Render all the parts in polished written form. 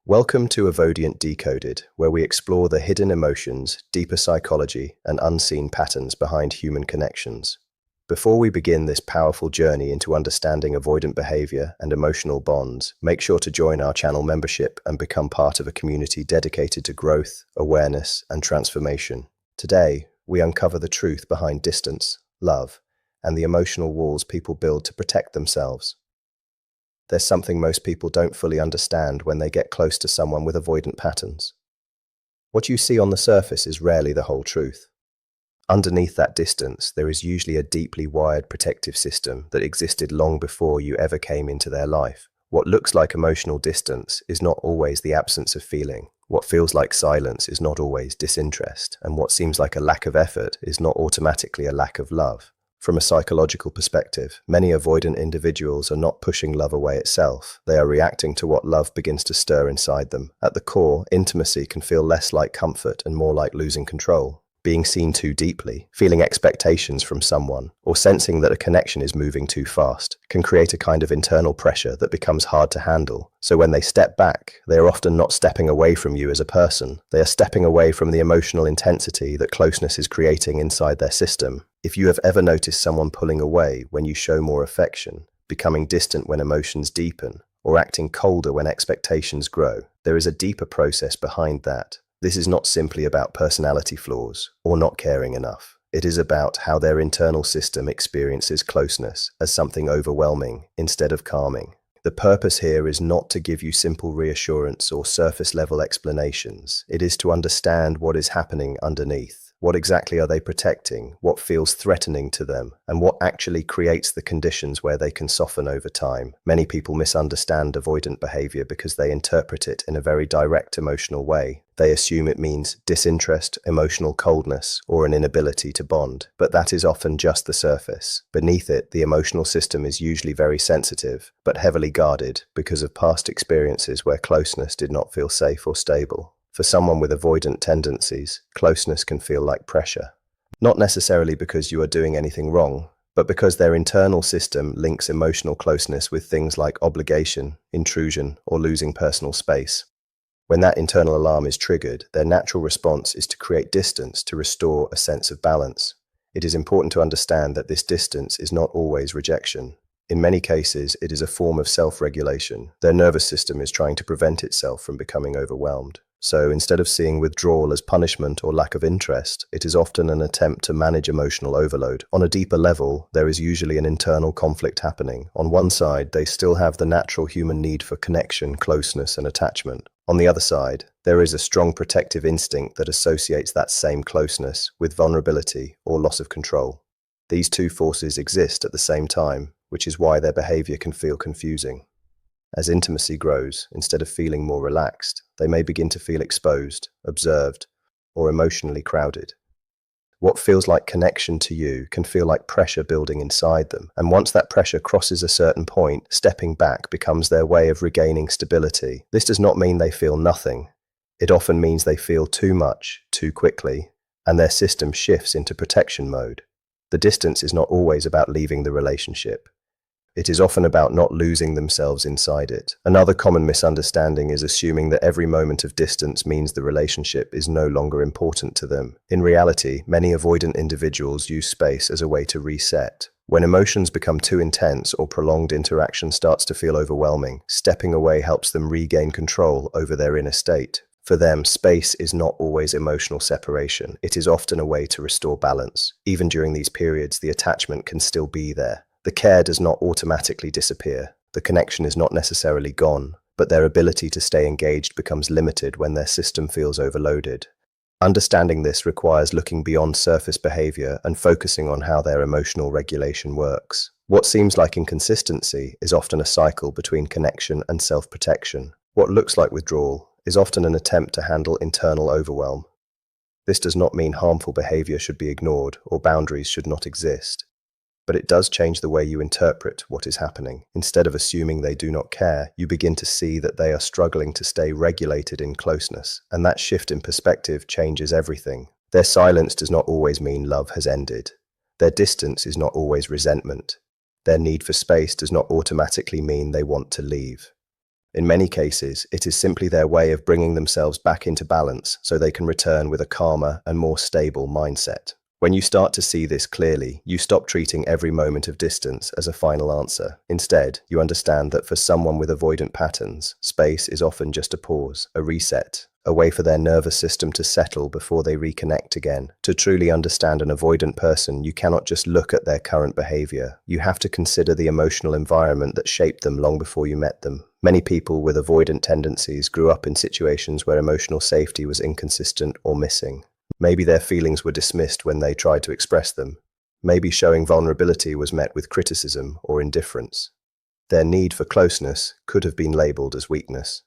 Welcome to Avoidant Decoded, where we explore the hidden emotions, deeper psychology, and unseen patterns behind human connections. Before we begin this powerful journey into understanding avoidant behavior and emotional bonds, make sure to join our channel membership and become part of a community dedicated to growth, awareness, and transformation. Today, we uncover the truth behind distance, love, and the emotional walls people build to protect themselves. There's something most people don't fully understand when they get close to someone with avoidant patterns. What you see on the surface is rarely the whole truth. Underneath that distance, there is usually a deeply wired protective system that existed long before you ever came into their life. What looks like emotional distance is not always the absence of feeling. What feels like silence is not always disinterest, and what seems like a lack of effort is not automatically a lack of love. From a psychological perspective, many avoidant individuals are not pushing love away itself. They are reacting to what love begins to stir inside them. At the core, intimacy can feel less like comfort and more like losing control. Being seen too deeply, feeling expectations from someone, or sensing that a connection is moving too fast can create a kind of internal pressure that becomes hard to handle. So when they step back, they are often not stepping away from you as a person. They are stepping away from the emotional intensity that closeness is creating inside their system. If you have ever noticed someone pulling away when you show more affection, becoming distant when emotions deepen, or acting colder when expectations grow, there is a deeper process behind that. This is not simply about personality flaws or not caring enough. It is about how their internal system experiences closeness as something overwhelming instead of calming. The purpose here is not to give you simple reassurance or surface-level explanations. It is to understand what is happening underneath. What exactly are they protecting? What feels threatening to them? And what actually creates the conditions where they can soften over time? Many people misunderstand avoidant behavior because they interpret it in a very direct emotional way. They assume it means disinterest, emotional coldness, or an inability to bond. But that is often just the surface. Beneath it, the emotional system is usually very sensitive, but heavily guarded because of past experiences where closeness did not feel safe or stable. For someone with avoidant tendencies, closeness can feel like pressure. Not necessarily because you are doing anything wrong, but because their internal system links emotional closeness with things like obligation, intrusion, or losing personal space. When that internal alarm is triggered, their natural response is to create distance to restore a sense of balance. It is important to understand that this distance is not always rejection. In many cases, it is a form of self-regulation. Their nervous system is trying to prevent itself from becoming overwhelmed. So instead of seeing withdrawal as punishment or lack of interest, it is often an attempt to manage emotional overload. On a deeper level, there is usually an internal conflict happening. On one side, they still have the natural human need for connection, closeness, and attachment. On the other side, there is a strong protective instinct that associates that same closeness with vulnerability or loss of control. These two forces exist at the same time, which is why their behavior can feel confusing. As intimacy grows, instead of feeling more relaxed, they may begin to feel exposed, observed, or emotionally crowded. What feels like connection to you can feel like pressure building inside them, and once that pressure crosses a certain point, stepping back becomes their way of regaining stability. This does not mean they feel nothing. It often means they feel too much, too quickly, and their system shifts into protection mode. The distance is not always about leaving the relationship. It is often about not losing themselves inside it. Another common misunderstanding is assuming that every moment of distance means the relationship is no longer important to them. In reality, many avoidant individuals use space as a way to reset. When emotions become too intense or prolonged interaction starts to feel overwhelming, stepping away helps them regain control over their inner state. For them, space is not always emotional separation. It is often a way to restore balance. Even during these periods, the attachment can still be there. The care does not automatically disappear. The connection is not necessarily gone, but their ability to stay engaged becomes limited when their system feels overloaded. Understanding this requires looking beyond surface behavior and focusing on how their emotional regulation works. What seems like inconsistency is often a cycle between connection and self-protection. What looks like withdrawal is often an attempt to handle internal overwhelm. This does not mean harmful behavior should be ignored or boundaries should not exist. But it does change the way you interpret what is happening. Instead of assuming they do not care, you begin to see that they are struggling to stay regulated in closeness, and that shift in perspective changes everything. Their silence does not always mean love has ended. Their distance is not always resentment. Their need for space does not automatically mean they want to leave. In many cases, it is simply their way of bringing themselves back into balance so they can return with a calmer and more stable mindset. When you start to see this clearly, you stop treating every moment of distance as a final answer. Instead, you understand that for someone with avoidant patterns, space is often just a pause, a reset, a way for their nervous system to settle before they reconnect again. To truly understand an avoidant person, you cannot just look at their current behavior. You have to consider the emotional environment that shaped them long before you met them. Many people with avoidant tendencies grew up in situations where emotional safety was inconsistent or missing. Maybe their feelings were dismissed when they tried to express them. Maybe showing vulnerability was met with criticism or indifference. Their need for closeness could have been labeled as weakness.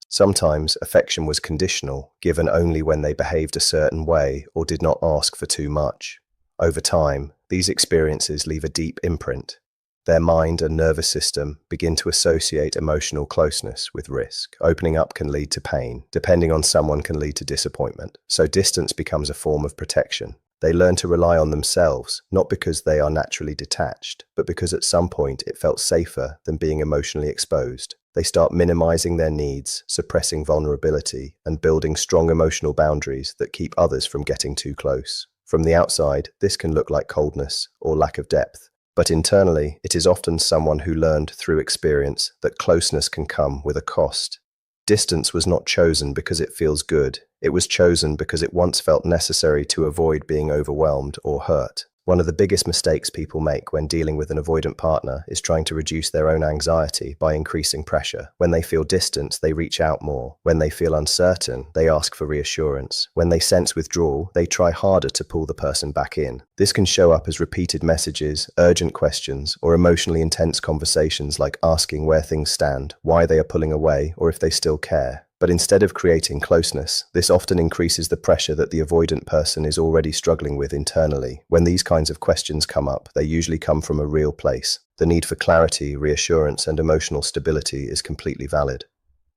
Sometimes affection was conditional, given only when they behaved a certain way or did not ask for too much. Over time, these experiences leave a deep imprint. Their mind and nervous system begin to associate emotional closeness with risk. Opening up can lead to pain. Depending on someone can lead to disappointment. So distance becomes a form of protection. They learn to rely on themselves, not because they are naturally detached, but because at some point it felt safer than being emotionally exposed. They start minimizing their needs, suppressing vulnerability, and building strong emotional boundaries that keep others from getting too close. From the outside, this can look like coldness or lack of depth. But internally, it is often someone who learned through experience that closeness can come with a cost. Distance was not chosen because it feels good. It was chosen because it once felt necessary to avoid being overwhelmed or hurt. One of the biggest mistakes people make when dealing with an avoidant partner is trying to reduce their own anxiety by increasing pressure. When they feel distance, they reach out more. When they feel uncertain, they ask for reassurance. When they sense withdrawal, they try harder to pull the person back in. This can show up as repeated messages, urgent questions, or emotionally intense conversations like asking where things stand, why they are pulling away, or if they still care. But instead of creating closeness, this often increases the pressure that the avoidant person is already struggling with internally. When these kinds of questions come up, they usually come from a real place. The need for clarity, reassurance, and emotional stability is completely valid.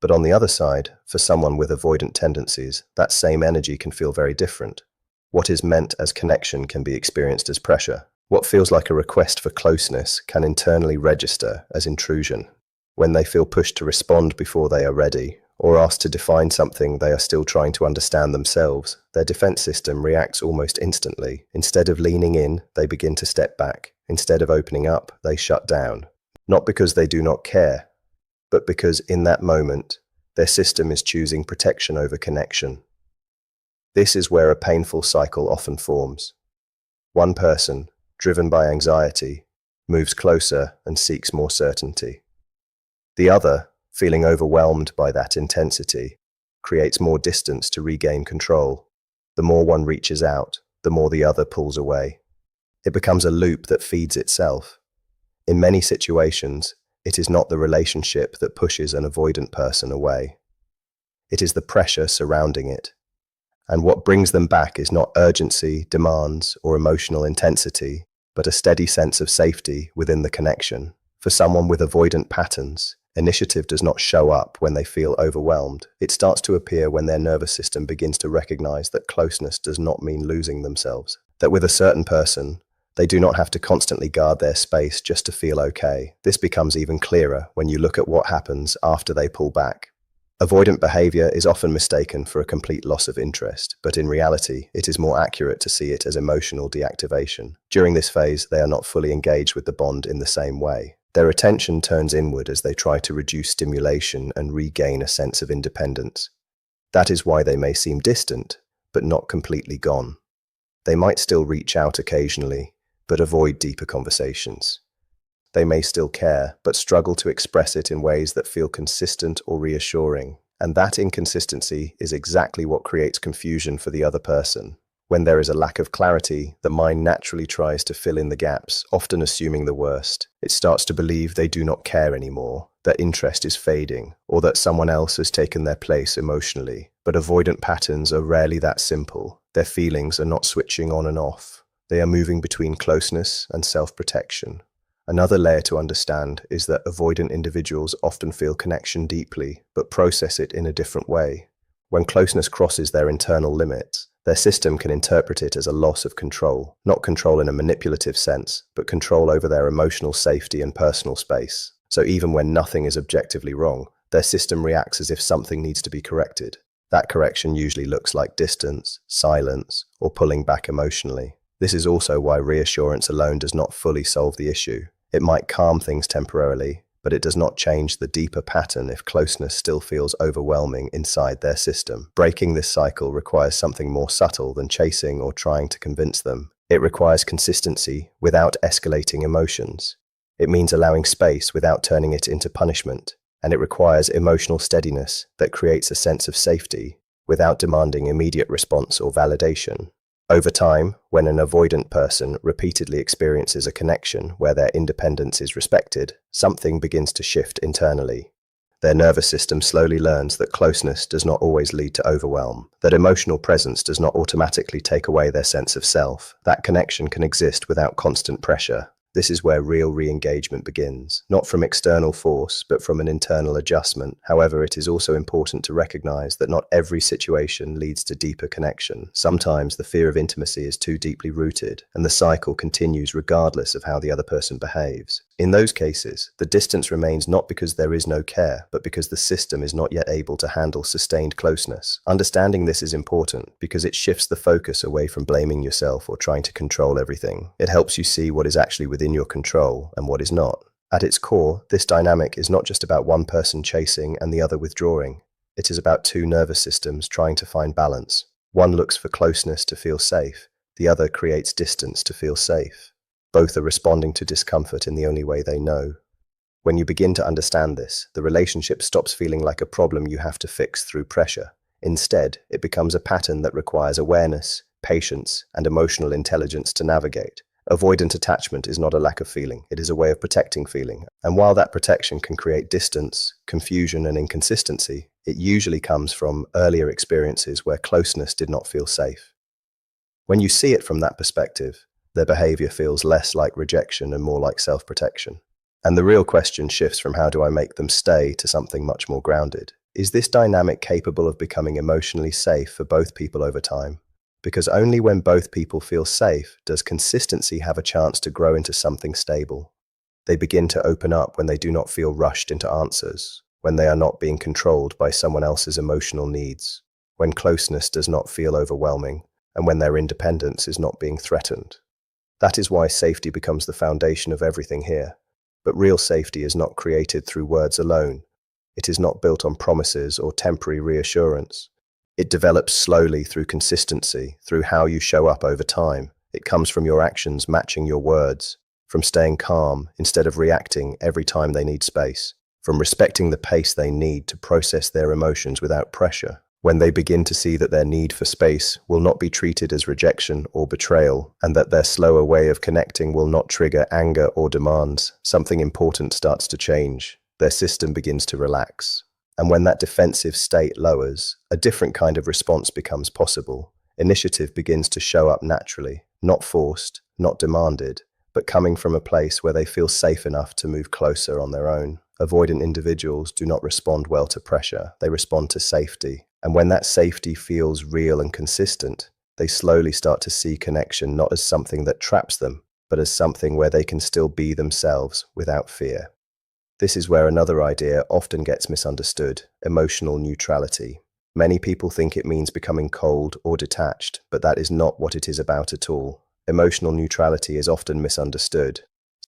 But on the other side, for someone with avoidant tendencies, that same energy can feel very different. What is meant as connection can be experienced as pressure. What feels like a request for closeness can internally register as intrusion. When they feel pushed to respond before they are ready, or asked to define something they are still trying to understand themselves, their defense system reacts almost instantly. Instead of leaning in, they begin to step back. Instead of opening up, they shut down. Not because they do not care, but because in that moment, their system is choosing protection over connection. This is where a painful cycle often forms. One person, driven by anxiety, moves closer and seeks more certainty. The other, feeling overwhelmed by that intensity, creates more distance to regain control. The more one reaches out, the more the other pulls away. It becomes a loop that feeds itself. In many situations, it is not the relationship that pushes an avoidant person away. It is the pressure surrounding it. And what brings them back is not urgency, demands, or emotional intensity, but a steady sense of safety within the connection. For someone with avoidant patterns, initiative does not show up when they feel overwhelmed. It starts to appear when their nervous system begins to recognize that closeness does not mean losing themselves. That with a certain person, they do not have to constantly guard their space just to feel okay. This becomes even clearer when you look at what happens after they pull back. Avoidant behavior is often mistaken for a complete loss of interest, but in reality, it is more accurate to see it as emotional deactivation. During this phase, they are not fully engaged with the bond in the same way. Their attention turns inward as they try to reduce stimulation and regain a sense of independence. That is why they may seem distant, but not completely gone. They might still reach out occasionally, but avoid deeper conversations. They may still care, but struggle to express it in ways that feel consistent or reassuring. And that inconsistency is exactly what creates confusion for the other person. When there is a lack of clarity, the mind naturally tries to fill in the gaps, often assuming the worst. It starts to believe they do not care anymore, that interest is fading, or that someone else has taken their place emotionally. But avoidant patterns are rarely that simple. Their feelings are not switching on and off. They are moving between closeness and self-protection. Another layer to understand is that avoidant individuals often feel connection deeply, but process it in a different way. When closeness crosses their internal limits, their system can interpret it as a loss of control, not control in a manipulative sense, but control over their emotional safety and personal space. So even when nothing is objectively wrong, their system reacts as if something needs to be corrected. That correction usually looks like distance, silence, or pulling back emotionally. This is also why reassurance alone does not fully solve the issue. It might calm things temporarily, but it does not change the deeper pattern if closeness still feels overwhelming inside their system. Breaking this cycle requires something more subtle than chasing or trying to convince them. It requires consistency without escalating emotions. It means allowing space without turning it into punishment. And it requires emotional steadiness that creates a sense of safety without demanding immediate response or validation. Over time, when an avoidant person repeatedly experiences a connection where their independence is respected, something begins to shift internally. Their nervous system slowly learns that closeness does not always lead to overwhelm, that emotional presence does not automatically take away their sense of self, that connection can exist without constant pressure. This is where real re-engagement begins, not from external force, but from an internal adjustment. However, it is also important to recognize that not every situation leads to deeper connection. Sometimes the fear of intimacy is too deeply rooted, and the cycle continues regardless of how the other person behaves. In those cases, the distance remains not because there is no care, but because the system is not yet able to handle sustained closeness. Understanding this is important because it shifts the focus away from blaming yourself or trying to control everything. It helps you see what is actually within your control and what is not. At its core, this dynamic is not just about one person chasing and the other withdrawing. It is about two nervous systems trying to find balance. One looks for closeness to feel safe, the other creates distance to feel safe. Both are responding to discomfort in the only way they know. When you begin to understand this, the relationship stops feeling like a problem you have to fix through pressure. Instead, it becomes a pattern that requires awareness, patience, and emotional intelligence to navigate. Avoidant attachment is not a lack of feeling, it is a way of protecting feeling. And while that protection can create distance, confusion, and inconsistency, it usually comes from earlier experiences where closeness did not feel safe. When you see it from that perspective, their behavior feels less like rejection and more like self-protection. And the real question shifts from how do I make them stay to something much more grounded. Is this dynamic capable of becoming emotionally safe for both people over time? Because only when both people feel safe does consistency have a chance to grow into something stable. They begin to open up when they do not feel rushed into answers, when they are not being controlled by someone else's emotional needs, when closeness does not feel overwhelming, and when their independence is not being threatened. That is why safety becomes the foundation of everything here. But real safety is not created through words alone. It is not built on promises or temporary reassurance. It develops slowly through consistency, through how you show up over time. It comes from your actions matching your words, from staying calm instead of reacting every time they need space, from respecting the pace they need to process their emotions without pressure. When they begin to see that their need for space will not be treated as rejection or betrayal, and that their slower way of connecting will not trigger anger or demands, something important starts to change. Their system begins to relax. And when that defensive state lowers, a different kind of response becomes possible. Initiative begins to show up naturally, not forced, not demanded, but coming from a place where they feel safe enough to move closer on their own. Avoidant individuals do not respond well to pressure, they respond to safety. And when that safety feels real and consistent, they slowly start to see connection not as something that traps them, but as something where they can still be themselves without fear. This is where another idea often gets misunderstood: emotional neutrality. Many people think it means becoming cold or detached, but that is not what it is about at all. Emotional neutrality is often misunderstood.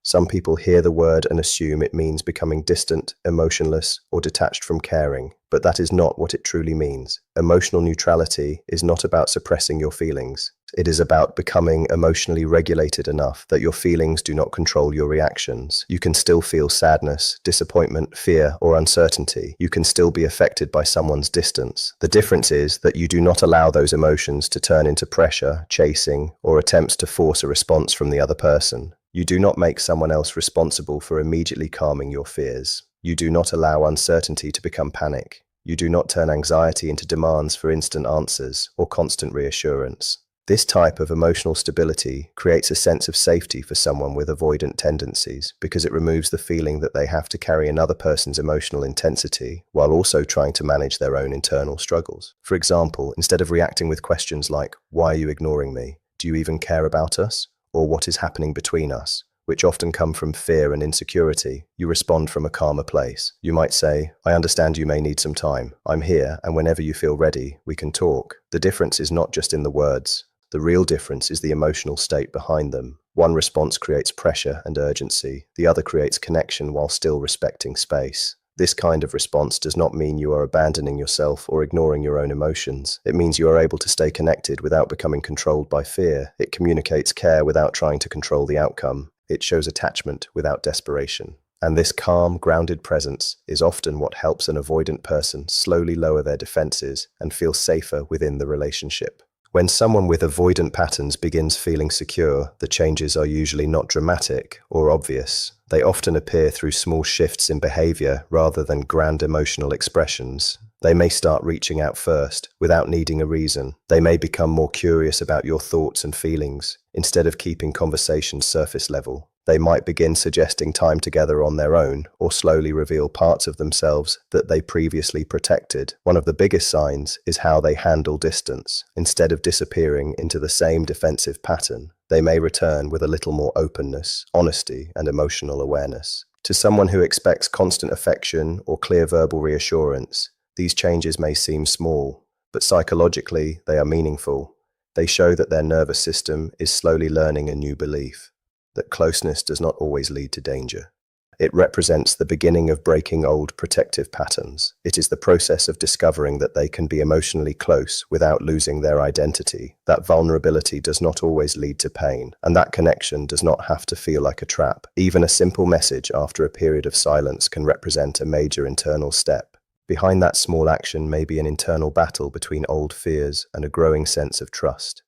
Some people hear the word and assume it means becoming distant, emotionless, or detached from caring, but that is not what it truly means. Emotional neutrality is not about suppressing your feelings. It is about becoming emotionally regulated enough that your feelings do not control your reactions. You can still feel sadness, disappointment, fear, or uncertainty. You can still be affected by someone's distance. The difference is that you do not allow those emotions to turn into pressure, chasing, or attempts to force a response from the other person. You do not make someone else responsible for immediately calming your fears. You do not allow uncertainty to become panic. You do not turn anxiety into demands for instant answers or constant reassurance. This type of emotional stability creates a sense of safety for someone with avoidant tendencies because it removes the feeling that they have to carry another person's emotional intensity while also trying to manage their own internal struggles. For example, instead of reacting with questions like, "Why are you ignoring me? Do you even care about us?" or "What is happening between us?" which often come from fear and insecurity, you respond from a calmer place. You might say, "I understand you may need some time. I'm here, and whenever you feel ready, we can talk." The difference is not just in the words. The real difference is the emotional state behind them. One response creates pressure and urgency. The other creates connection while still respecting space. This kind of response does not mean you are abandoning yourself or ignoring your own emotions. It means you are able to stay connected without becoming controlled by fear. It communicates care without trying to control the outcome. It shows attachment without desperation. And this calm, grounded presence is often what helps an avoidant person slowly lower their defenses and feel safer within the relationship. When someone with avoidant patterns begins feeling secure, the changes are usually not dramatic or obvious. They often appear through small shifts in behavior rather than grand emotional expressions. They may start reaching out first, without needing a reason. They may become more curious about your thoughts and feelings, instead of keeping conversations surface level. They might begin suggesting time together on their own, or slowly reveal parts of themselves that they previously protected. One of the biggest signs is how they handle distance. Instead of disappearing into the same defensive pattern, they may return with a little more openness, honesty, and emotional awareness. To someone who expects constant affection or clear verbal reassurance, these changes may seem small, but psychologically they are meaningful. They show that their nervous system is slowly learning a new belief, that closeness does not always lead to danger. It represents the beginning of breaking old protective patterns. It is the process of discovering that they can be emotionally close without losing their identity. That vulnerability does not always lead to pain, and that connection does not have to feel like a trap. Even a simple message after a period of silence can represent a major internal step. Behind that small action may be an internal battle between old fears and a growing sense of trust.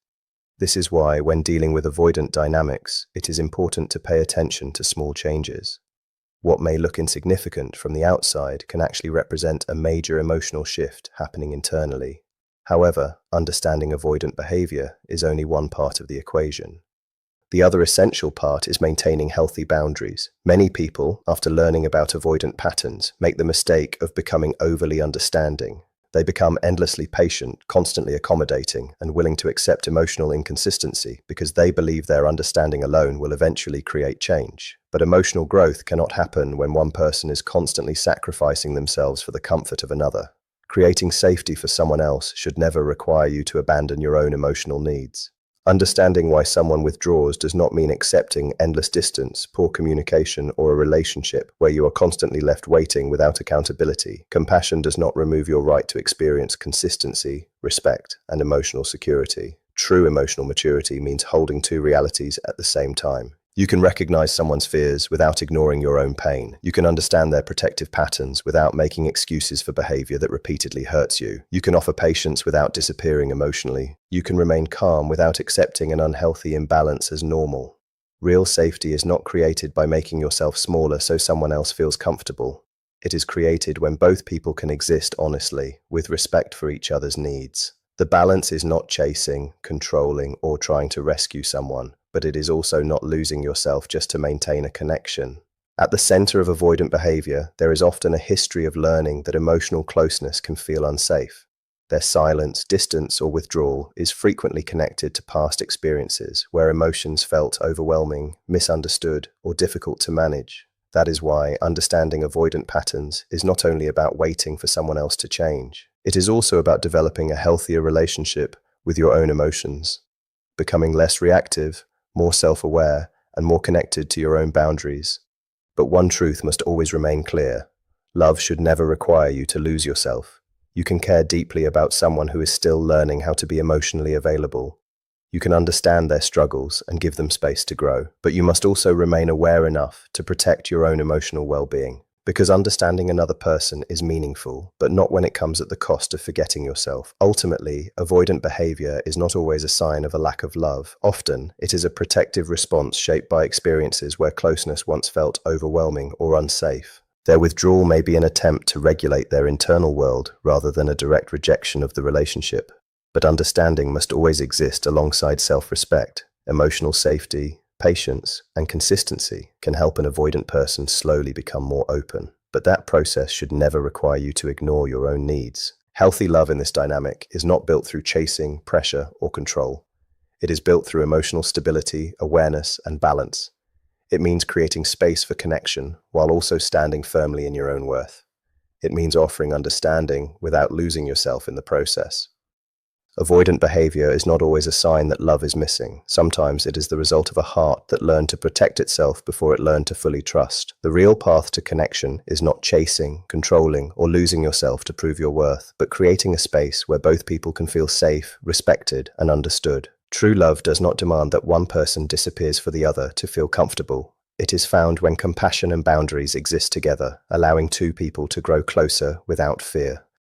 This is why, when dealing with avoidant dynamics, it is important to pay attention to small changes. What may look insignificant from the outside can actually represent a major emotional shift happening internally. However, understanding avoidant behavior is only one part of the equation. The other essential part is maintaining healthy boundaries. Many people, after learning about avoidant patterns, make the mistake of becoming overly understanding. They become endlessly patient, constantly accommodating, and willing to accept emotional inconsistency because they believe their understanding alone will eventually create change. But emotional growth cannot happen when one person is constantly sacrificing themselves for the comfort of another. Creating safety for someone else should never require you to abandon your own emotional needs. Understanding why someone withdraws does not mean accepting endless distance, poor communication, or a relationship where you are constantly left waiting without accountability. Compassion does not remove your right to experience consistency, respect, and emotional security. True emotional maturity means holding two realities at the same time. You can recognize someone's fears without ignoring your own pain. You can understand their protective patterns without making excuses for behavior that repeatedly hurts you. You can offer patience without disappearing emotionally. You can remain calm without accepting an unhealthy imbalance as normal. Real safety is not created by making yourself smaller so someone else feels comfortable. It is created when both people can exist honestly, with respect for each other's needs. The balance is not chasing, controlling, or trying to rescue someone, but it is also not losing yourself just to maintain a connection. At the center of avoidant behavior, there is often a history of learning that emotional closeness can feel unsafe. Their silence, distance, or withdrawal is frequently connected to past experiences where emotions felt overwhelming, misunderstood, or difficult to manage. That is why understanding avoidant patterns is not only about waiting for someone else to change. It is also about developing a healthier relationship with your own emotions, becoming less reactive, more self-aware, and more connected to your own boundaries. But one truth must always remain clear. Love should never require you to lose yourself. You can care deeply about someone who is still learning how to be emotionally available. You can understand their struggles and give them space to grow, but you must also remain aware enough to protect your own emotional well-being. Because understanding another person is meaningful, but not when it comes at the cost of forgetting yourself. Ultimately, avoidant behavior is not always a sign of a lack of love. Often, it is a protective response shaped by experiences where closeness once felt overwhelming or unsafe. Their withdrawal may be an attempt to regulate their internal world rather than a direct rejection of the relationship. But understanding must always exist alongside self-respect. Emotional safety, patience, and consistency can help an avoidant person slowly become more open. But that process should never require you to ignore your own needs. Healthy love in this dynamic is not built through chasing, pressure, or control. It is built through emotional stability, awareness, and balance. It means creating space for connection while also standing firmly in your own worth. It means offering understanding without losing yourself in the process. Avoidant behavior is not always a sign that love is missing. Sometimes it is the result of a heart that learned to protect itself before it learned to fully trust. The real path to connection is not chasing, controlling, or losing yourself to prove your worth, but creating a space where both people can feel safe, respected, and understood. True love does not demand that one person disappears for the other to feel comfortable. It is found when compassion and boundaries exist together, allowing two people to grow closer without fear.